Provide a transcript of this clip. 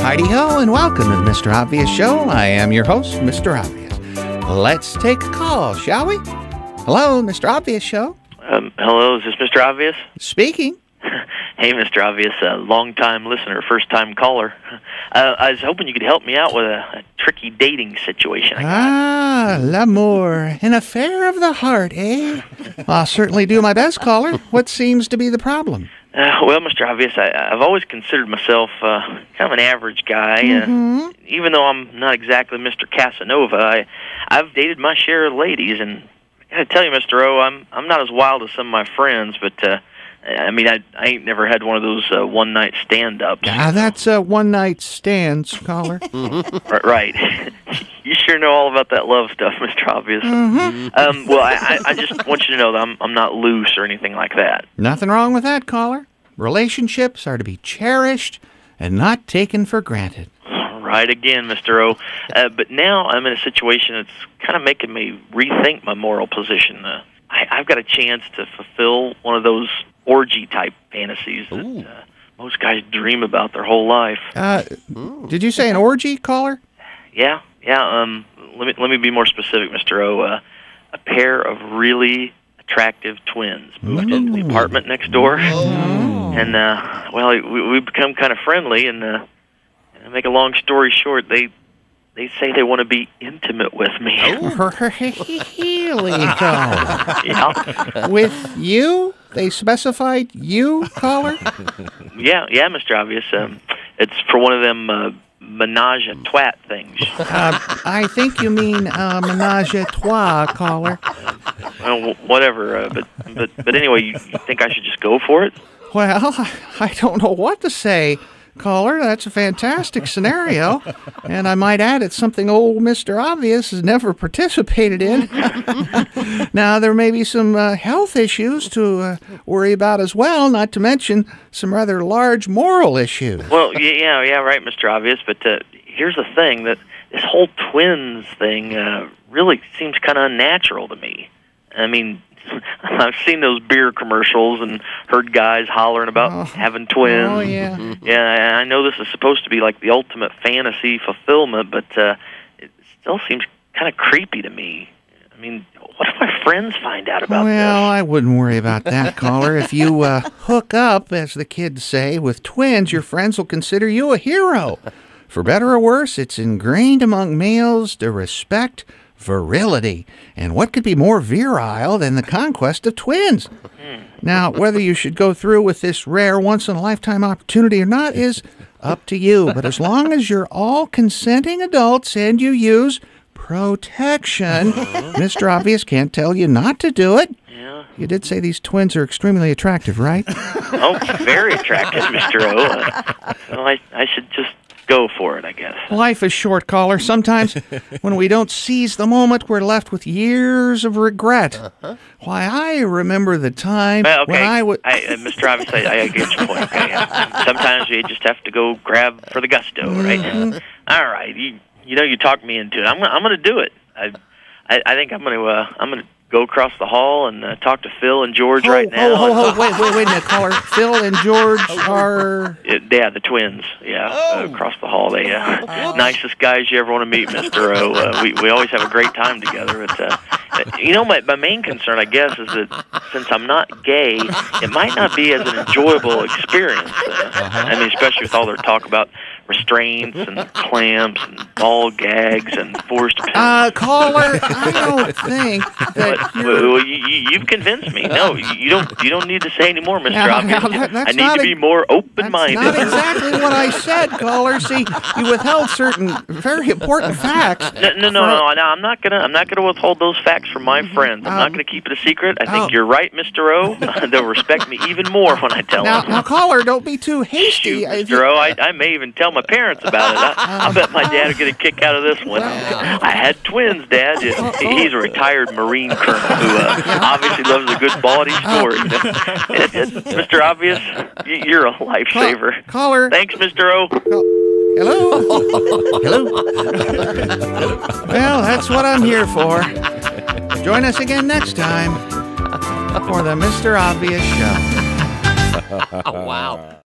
Heidi-ho, and welcome to the Mr. Obvious Show. I am your host, Mr. Obvious. Let's take a call, shall we? Hello, Mr. Obvious Show. Hello, is this Mr. Obvious? Speaking. Hey, Mr. Obvious, long-time listener, first-time caller. I was hoping you could help me out with a tricky dating situation I got. Ah, l'amour, an affair of the heart, eh? I'll certainly do my best, caller. What seems to be the problem? Well, Mr. Obvious, I've always considered myself kind of an average guy. Even though I'm not exactly Mr. Casanova, I've dated my share of ladies, and I gotta tell you, Mr. O, I'm not as wild as some of my friends, but I mean, I ain't never had one of those one-night stand-ups. That's one-night stands, caller. Right. You sure know all about that love stuff, Mr. Obvious. Well, I just want you to know that I'm not loose or anything like that. Nothing wrong with that, caller. Relationships are to be cherished and not taken for granted. Right again, Mr. O. But now I'm in a situation that's kind of making me rethink my moral position. I've got a chance to fulfill one of those orgy-type fantasies that most guys dream about their whole life. Did you say an orgy, caller? Yeah. Let me be more specific, Mr. O. A pair of really attractive twins moved into the apartment next door, and well, we've become kind of friendly. And to make a long story short, they say they want to be intimate with me. Really, caller? Yeah. With you? They specified you, caller? Yeah, Mr. Obvious. It's for one of them menage a twat things. I think you mean menage a trois, caller. Well, whatever. But anyway, you think I should just go for it? Well, I don't know what to say, caller. That's a fantastic scenario. And I might add it's something old Mr. Obvious has never participated in. Now, there may be some health issues to worry about as well, not to mention some rather large moral issues. Well, yeah, right, Mr. Obvious. But here's the thing, that this whole twins thing really seems kind of unnatural to me. I mean, I've seen those beer commercials and heard guys hollering about having twins. Oh, yeah. Yeah, I know this is supposed to be like the ultimate fantasy fulfillment, but it still seems kind of creepy to me. I mean, what if my friends find out about this? Well, I wouldn't worry about that, caller. If you hook up, as the kids say, with twins, your friends will consider you a hero. For better or worse, it's ingrained among males to respect virility. And what could be more virile than the conquest of twins? Now, whether you should go through with this rare once-in-a-lifetime opportunity or not is up to you. But as long as you're all consenting adults and you use protection, Mr. Obvious can't tell you not to do it. Yeah. You did say these twins are extremely attractive, right? Oh, very attractive, Mr. O. So I should just go for it, I guess. Life is short, caller. Sometimes when we don't seize the moment, we're left with years of regret. Why, I remember the time when I would... Mr. Obvious, I get your point. Okay? Sometimes you just have to go grab for the gusto, right? All right, you know you talked me into it. I'm going to do it. I think I'm going to go across the hall and talk to Phil and George right now. Wait a minute, caller. Phil and George are... Yeah, the twins. Yeah, across the hall. They nicest guys you ever want to meet, Mr. O. We always have a great time together. You know, my main concern, I guess, is that since I'm not gay, it might not be as an enjoyable experience. I mean, especially with all their talk about restraints and clamps and ball gags and forced... Caller, I don't think that well, you've convinced me. No, you don't need to say any more, Mr. Obvious. I need to be more open-minded. That's not exactly what I said, caller. See, you withheld certain very important facts. No. I'm not gonna withhold those facts from my friends. I'm not gonna keep it a secret. I think you're right, Mr. O. They'll respect me even more when I tell them. Now, caller, don't be too hasty. Shoot, Mr. O, I may even tell my parents about it. I bet my dad will get a kick out of this one. I had twins, Dad. He's a retired Marine colonel who obviously loves a good bawdy story. Mr. Obvious, you're a lifesaver. Caller. Thanks, Mr. O. Hello? Hello? Well, that's what I'm here for. Join us again next time for the Mr. Obvious Show. Wow.